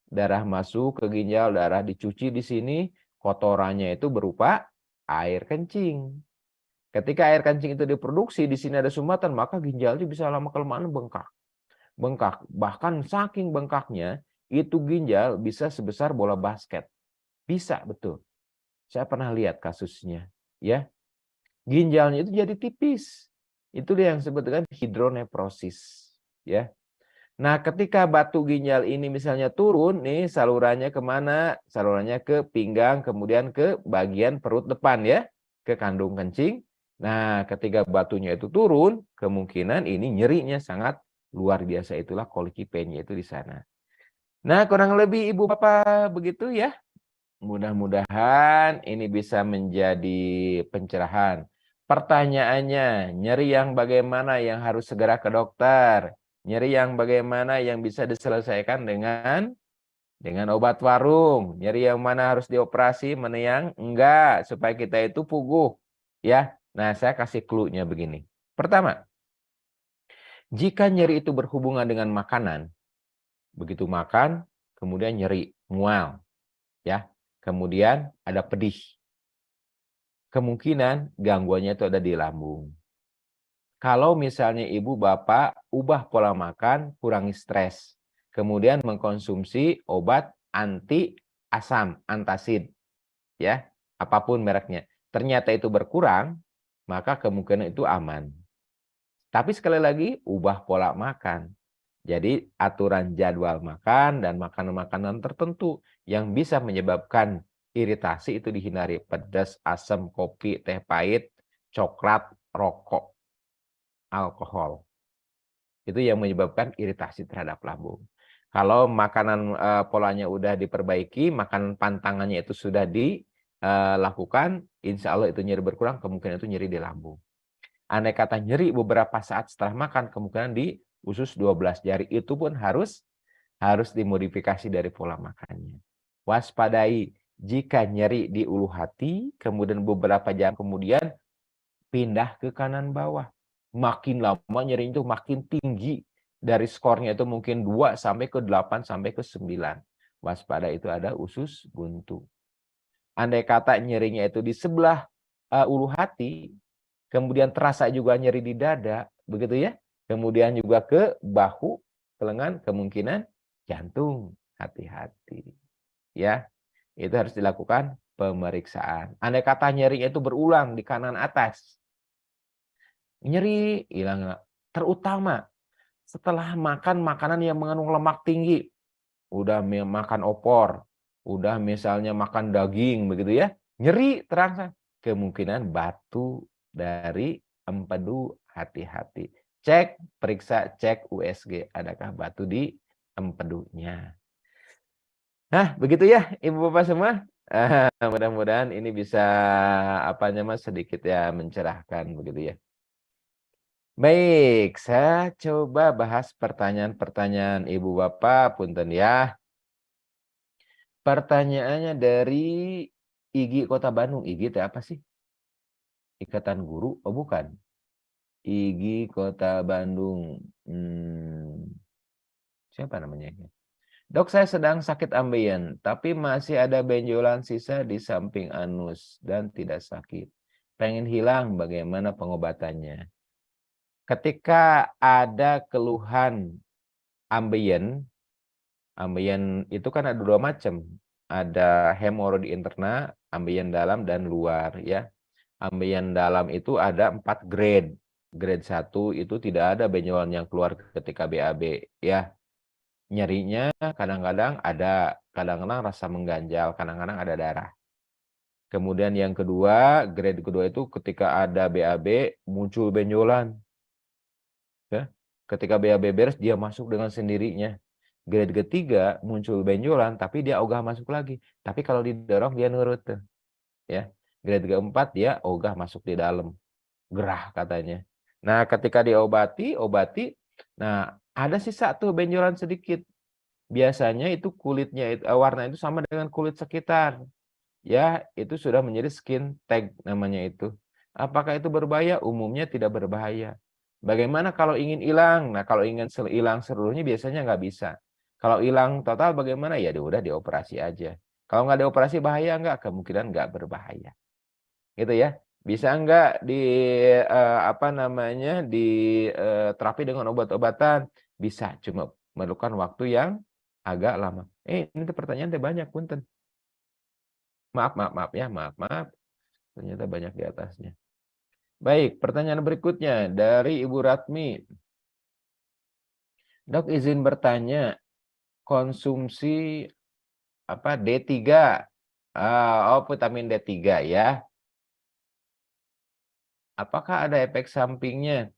Darah masuk ke ginjal, darah dicuci di sini, kotorannya itu berupa air kencing. Ketika air kencing itu diproduksi, di sini ada sumbatan, maka ginjalnya bisa lama-kelamaan bengkak. Bengkak, bahkan saking bengkaknya, itu ginjal bisa sebesar bola basket. Bisa, betul. Saya pernah lihat kasusnya. Ya, ginjalnya itu jadi tipis. Itu dia yang disebut dengan hidroneprosis. Ya. Nah, ketika batu ginjal ini misalnya turun, nih salurannya kemana? Salurannya ke pinggang, kemudian ke bagian perut depan ya, ke kandung kencing. Nah, ketika batunya itu turun, kemungkinan ini nyerinya sangat luar biasa. Itulah colicky pain-nya itu di sana. Nah, kurang lebih Ibu Bapak begitu ya. Mudah-mudahan ini bisa menjadi pencerahan. Pertanyaannya, nyeri yang bagaimana yang harus segera ke dokter? Nyeri yang bagaimana yang bisa diselesaikan dengan obat warung? Nyeri yang mana harus dioperasi, mana yang enggak, supaya kita itu puguh. Ya, nah saya kasih clue-nya begini. Pertama, jika nyeri itu berhubungan dengan makanan, begitu makan, kemudian nyeri, mual, ya, kemudian ada pedih. Kemungkinan gangguannya itu ada di lambung. Kalau misalnya ibu bapak ubah pola makan, kurangi stres, kemudian mengkonsumsi obat anti asam, antacid, ya, apapun mereknya. Ternyata itu berkurang, maka kemungkinan itu aman. Tapi sekali lagi ubah pola makan. Jadi aturan jadwal makan dan makanan-makanan tertentu yang bisa menyebabkan iritasi itu dihindari. Pedas, asam, kopi, teh pahit, coklat, rokok, alkohol. Itu yang menyebabkan iritasi terhadap lambung. Kalau makanan polanya udah diperbaiki, makanan pantangannya itu sudah dilakukan, insya Allah itu nyeri berkurang, kemungkinan itu nyeri di lambung. Andai kata nyeri beberapa saat setelah makan, kemungkinan di usus 12 jari itu pun harus dimodifikasi dari pola makannya. Waspadai jika nyeri di ulu hati, kemudian beberapa jam kemudian pindah ke kanan bawah. Makin lama nyeri itu makin tinggi. Dari skornya itu mungkin 2 sampai ke 8 sampai ke 9. Waspada itu ada usus buntu. Andai kata nyerinya itu di sebelah ulu hati, kemudian terasa juga nyeri di dada, begitu ya. Kemudian juga ke bahu, ke lengan, kemungkinan jantung. Hati-hati. Ya, itu harus dilakukan pemeriksaan. Andai kata nyerinya itu berulang di kanan atas, nyeri hilang. Terutama setelah makan makanan yang mengandung lemak tinggi, udah makan opor, udah misalnya makan daging begitu ya, nyeri terangsang, kemungkinan batu dari empedu. Hati-hati. Cek, periksa, cek USG, adakah batu di empedunya. Nah, begitu ya, Ibu Bapak semua. Mudah-mudahan ini bisa apanya Mas sedikit ya mencerahkan begitu ya. Baik, saya coba bahas pertanyaan-pertanyaan Ibu Bapak, punten ya. Pertanyaannya dari IGI Kota Bandung. IGI itu apa sih? Ikatan Guru? Oh bukan. IGI Kota Bandung. Siapa namanya? Dok, saya sedang sakit ambeien, tapi masih ada benjolan sisa di samping anus dan tidak sakit. Pengen hilang, bagaimana pengobatannya? Ketika ada keluhan ambeien, ambeien itu kan ada dua macam. Ada hemoroid interna, ambeien dalam dan luar ya. Ambeien dalam itu ada 4 grade. Grade 1 itu tidak ada benjolan yang keluar ketika BAB ya. Nyerinya kadang-kadang ada, kadang-kadang rasa mengganjal, kadang-kadang ada darah. Kemudian yang kedua, grade kedua itu ketika ada BAB muncul benjolan. Ya. Ketika BAB beres dia masuk dengan sendirinya. Grade ketiga muncul benjolan tapi dia ogah masuk lagi. Tapi kalau didorong dia nurut tuh. Ya. Grade keempat dia ogah masuk di dalam. Gerah katanya. Nah, ketika obati, nah ada sisa tuh benjolan sedikit. Biasanya itu kulitnya warna itu sama dengan kulit sekitar. Ya, itu sudah menjadi skin tag namanya itu. Apakah itu berbahaya? Umumnya tidak berbahaya. Bagaimana kalau ingin hilang? Nah, kalau ingin hilang seluruhnya biasanya nggak bisa. Kalau hilang total bagaimana? Ya udah dioperasi aja. Kalau nggak dioperasi bahaya nggak? Kemungkinan nggak berbahaya. Gitu ya. Bisa nggak di apa namanya diterapi dengan obat-obatan? Bisa, cuma memerlukan waktu yang agak lama. Ini tuh pertanyaan teh banyak, punten. Maaf ya, maaf. Ternyata banyak di atasnya. Baik, pertanyaan berikutnya dari Ibu Ratmi. Dok, izin bertanya, konsumsi apa D3? Vitamin D3 ya. Apakah ada efek sampingnya?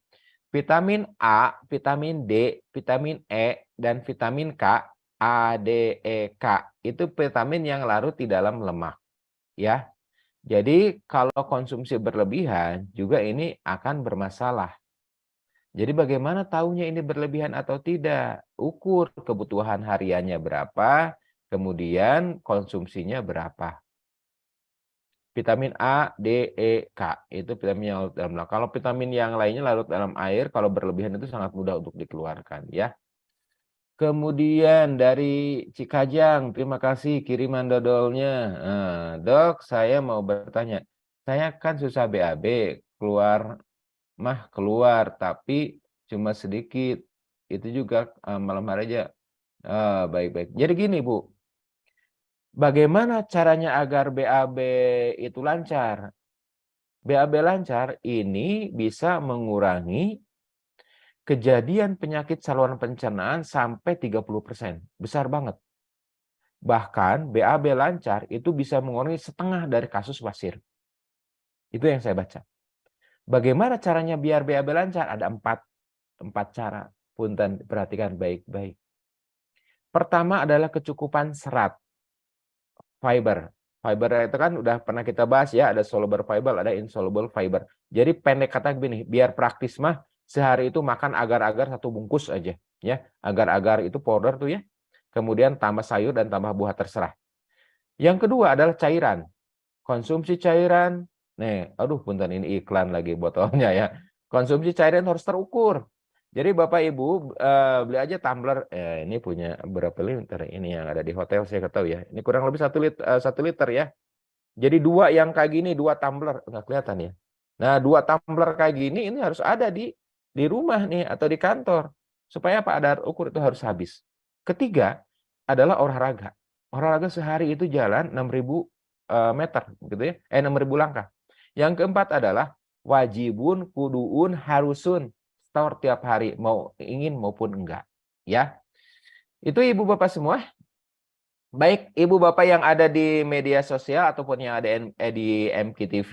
Vitamin A, vitamin D, vitamin E, dan vitamin K, A, D, E, K, itu vitamin yang larut di dalam lemak. Ya, jadi kalau konsumsi berlebihan juga ini akan bermasalah. Jadi bagaimana tahunya ini berlebihan atau tidak? Ukur kebutuhan hariannya berapa, kemudian konsumsinya berapa. Vitamin A, D, E, K itu vitamin yang larut dalam lemak. Kalau vitamin yang lainnya larut dalam air, kalau berlebihan itu sangat mudah untuk dikeluarkan ya. Kemudian dari Cikajang, terima kasih kiriman dodolnya. Nah, dok, saya mau bertanya. Saya kan susah BAB, keluar, tapi cuma sedikit. Itu juga malam hari aja. Baik-baik. Jadi gini, Bu. Bagaimana caranya agar BAB itu lancar? BAB lancar ini bisa mengurangi kejadian penyakit saluran pencernaan sampai 30%. Besar banget. Bahkan BAB lancar itu bisa mengurangi setengah dari kasus wasir. Itu yang saya baca. Bagaimana caranya biar BAB lancar? Ada empat cara. Punten, perhatikan baik-baik. Pertama adalah kecukupan serat, fiber. Fiber itu kan udah pernah kita bahas ya, ada soluble fiber, ada insoluble fiber. Jadi pendek kata begini, biar praktis mah sehari itu makan agar-agar 1 bungkus aja ya. Agar-agar itu powder tuh ya. Kemudian tambah sayur dan tambah buah terserah. Yang kedua adalah cairan. Konsumsi cairan. Nih, aduh punten ini iklan lagi botolnya ya. Konsumsi cairan harus terukur. Jadi Bapak Ibu beli aja tumbler. Ini punya berapa liter ini yang ada di hotel saya nggak tahu ya. Ini kurang lebih 1 liter ya. Jadi dua yang kayak gini, 2 tumbler nggak kelihatan ya. Nah 2 tumbler kayak gini ini harus ada di rumah nih atau di kantor supaya apa ada ukur itu harus habis. Ketiga adalah olahraga. Olahraga sehari itu jalan 6.000 meter gitu ya. 6.000 langkah. Yang keempat adalah wajibun, kuduun, harusun store tiap hari mau ingin maupun enggak ya. Itu Ibu Bapak semua. Baik Ibu Bapak yang ada di media sosial ataupun yang ada di MKTV,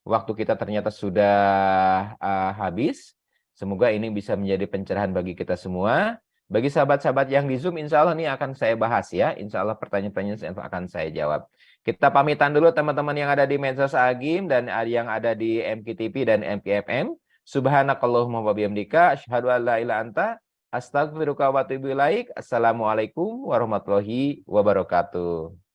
waktu kita ternyata sudah habis. Semoga ini bisa menjadi pencerahan bagi kita semua. Bagi sahabat-sahabat yang di Zoom, insya Allah ini akan saya bahas ya. Insya Allah pertanyaan-pertanyaan akan saya jawab. Kita pamitan dulu teman-teman yang ada di Medsos Agim dan yang ada di MKTV dan MKFM. Subhanakallahumma wa bihamdika asyhadu an la ilaha anta astaghfiruka wa atubu ilaik. Assalamualaikum warahmatullahi wabarakatuh.